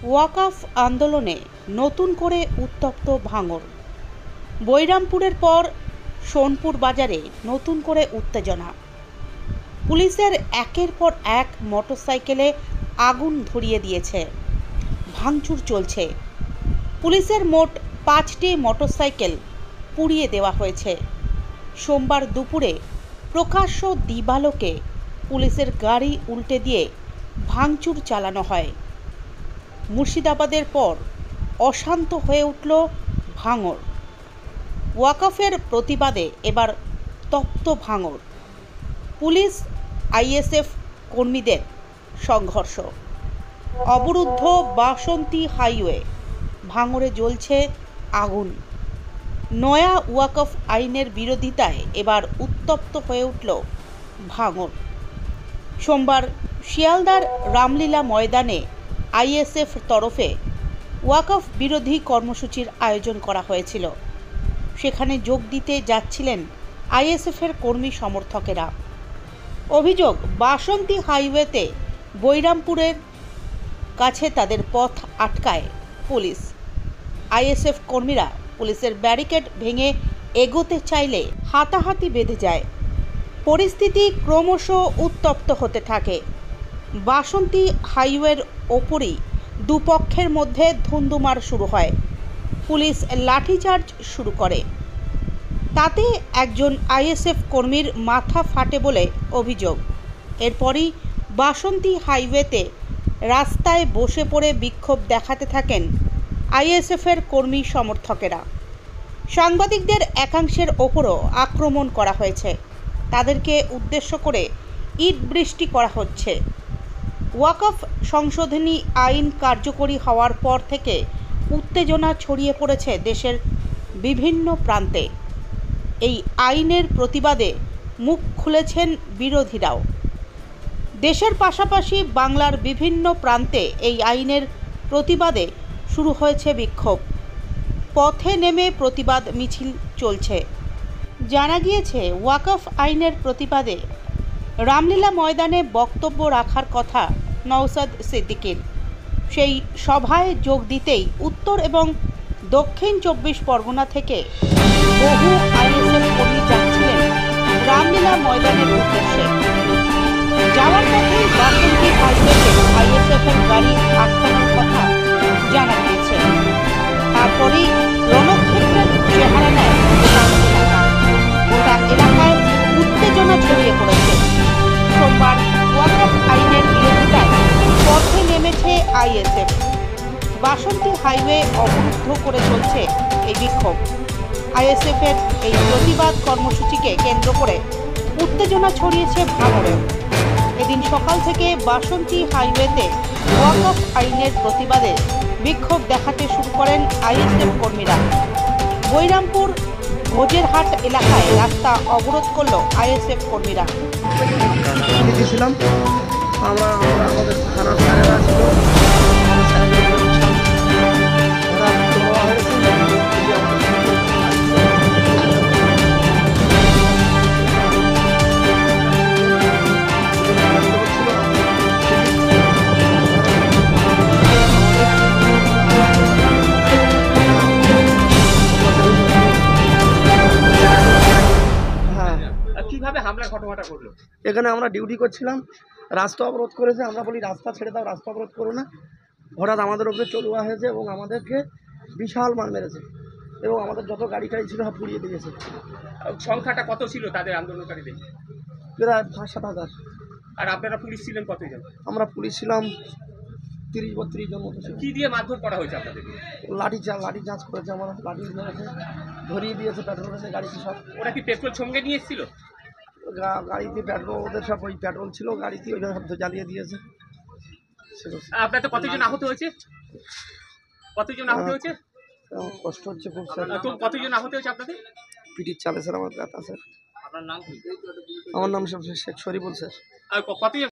ওয়াকফ আন্দোলনে নতুন করে উত্তপ্ত ভাঙড়। বৈরামপুরের পর সোনপুর বাজারে নতুন করে উত্তেজনা। পুলিশের একের পর এক মোটরসাইকেলে আগুন ধরিয়ে দিয়েছে, ভাঙচুর চলছে। পুলিশের মোট 5টি মোটরসাইকেল পুড়িয়ে দেওয়া হয়েছে। সোমবার দুপুরে প্রকাশ্য দিবালোকে পুলিশের গাড়ি উল্টে দিয়ে ভাঙচুর চালানো হয়। মুর্শিদাবাদের পর অশান্ত হয়ে উঠল ভাঙড়। ওয়াকফের প্রতিবাদে এবার তপ্ত ভাঙড়। পুলিশ আইএসএফ কর্মীদের সংঘর্ষ। অবরুদ্ধ বাসন্তী হাইওয়ে, ভাঙড়ে জ্বলছে আগুন। নয়া ওয়াকফ আইনের বিরোধিতায় এবার উত্তপ্ত হয়ে উঠল ভাঙড়। সোমবার শিয়ালদার রামলীলা ময়দানে আইএসএফ তরফে ওয়াকফ বিরোধী কর্মসূচির আয়োজন করা হয়েছিল। সেখানে যোগ দিতে যাচ্ছিলেন আইএসএফের কর্মী সমর্থকেরা। অভিযোগ, বাসন্তী হাইওয়েতে বৈরামপুরের কাছে তাদের পথ আটকায় পুলিশ। আইএসএফ কর্মীরা পুলিশের ব্যারিকেড ভেঙে এগোতে চাইলে হাতাহাতি বেঁধে যায়। পরিস্থিতি ক্রমশ উত্তপ্ত হতে থাকে। বাসন্তী হাইওয়ের ওপরই দুপক্ষের মধ্যে ধুন্ধুমার শুরু হয়। পুলিশ লাঠিচার্জ শুরু করে। তাতে একজন আইএসএফ কর্মীর মাথা ফাটে বলে অভিযোগ। এরপরই বাসন্তী হাইওয়েতে রাস্তায় বসে পড়ে বিক্ষোভ দেখাতে থাকেন আইএসএফের কর্মী সমর্থকেরা। সাংবাদিকদের একাংশের ওপরও আক্রমণ করা হয়েছে। তাদেরকে উদ্দেশ্য করে ইট বৃষ্টি করা হচ্ছে। ওয়াকফ সংশোধনী আইন কার্যকরী হওয়ার পর থেকে উত্তেজনা ছড়িয়ে পড়েছে দেশের বিভিন্ন প্রান্তে। এই আইনের প্রতিবাদে মুখ খুলেছেন বিরোধীরাও। দেশের পাশাপাশি বাংলার বিভিন্ন প্রান্তে এই আইনের প্রতিবাদে শুরু হয়েছে বিক্ষোভ। পথে নেমে প্রতিবাদ মিছিল চলছে। জানা গিয়েছে, ওয়াকফ আইনের প্রতিবাদে রামলীলা ময়দানে বক্তব্য রাখার কথা নওশাদ সিদ্দিকীর। সেই সভায় যোগ দিতেই উত্তর এবং দক্ষিণ 24 পরগনা থেকে বহু আইএসএফ কর্মী যাচ্ছিলেন রামলীলা ময়দানের উদ্দেশ্যে। যাওয়ার পথেই বাসন্তী হাইওয়েতে আইএসএফের গাড়ি আটকানোর কথা জানা গিয়েছে। তারপরেই রণক্ষেত্রের চেহারা নেয় গোটা এলাকায় উত্তেজনা ছড়িয়ে পড়েছে। সোমবার ওয়াকফ আইনের বিরোধিতায় পথে নেমেছে আইএসএফ। বাসন্তী হাইওয়ে অবরুদ্ধ করে চলছে এই বিক্ষোভ। আইএসএফের এই প্রতিবাদ কর্মসূচিকে কেন্দ্র করে উত্তেজনা ছড়িয়েছে ভাঙড়ে। এদিন সকাল থেকে বাসন্তী হাইওয়েতে ওয়াকফ আইনের প্রতিবাদে বিক্ষোভ দেখাতে শুরু করেন আইএসএফ কর্মীরা। বৈরামপুর ভোজেরহাট এলাকায় রাস্তা অবরোধ করল আইএসএফ কর্মীরা। আমাদের থানার স্যারেরা ছিল, কিভাবে হামলা ঘটনাটা করলো? এখানে আমরা ডিউটি করছিলাম, রাস্তা অবরোধ করেছে। আমরা বলি রাস্তা ছেড়ে দাও, রাস্তা অবরোধ করো না। হঠাৎ আমাদের উপরে চলুয়া হয়েছে এবং আমাদেরকে বিশাল মার মেরেছে এবং আমাদের যত গাড়ি টাড়ি ছিল সব পুড়িয়ে দিয়েছে। সংখ্যাটা কত ছিল তাদের আন্দোলনকারীদের? প্রায় 5-7 হাজার। আর আপনারা পুলিশ ছিলেন কতজন? আমরা পুলিশ ছিলাম 30-32 জন মতো ছিল। কি দিয়ে মারধর করা হয়েছে আপনাদেরকে? লাঠি চার্জ করেছে, আমরা লাঠি মেরেছে, ধরিয়ে দিয়েছে পেট্রোল গাড়িতে সব। ওরা কি পেট্রোল সঙ্গে নিয়ে এসেছিল? গাড়িতে পেট্রোল, ওদের সব ওই পেট্রোল ছিল গাড়িতে, ওইভাবে সব জ্বালিয়ে দিয়েছে। আপনাদের কতজন আহত হয়েছে? কতজন আহত হয়েছে? কষ্ট হচ্ছে খুব স্যার। কতজন আহত হয়েছে আপনাদের? পিটির চালে স্যার আমার ব্যথা স্যার। আপনার নাম কি? আমার নাম শেখ শরীফুল স্যার। আর কতজন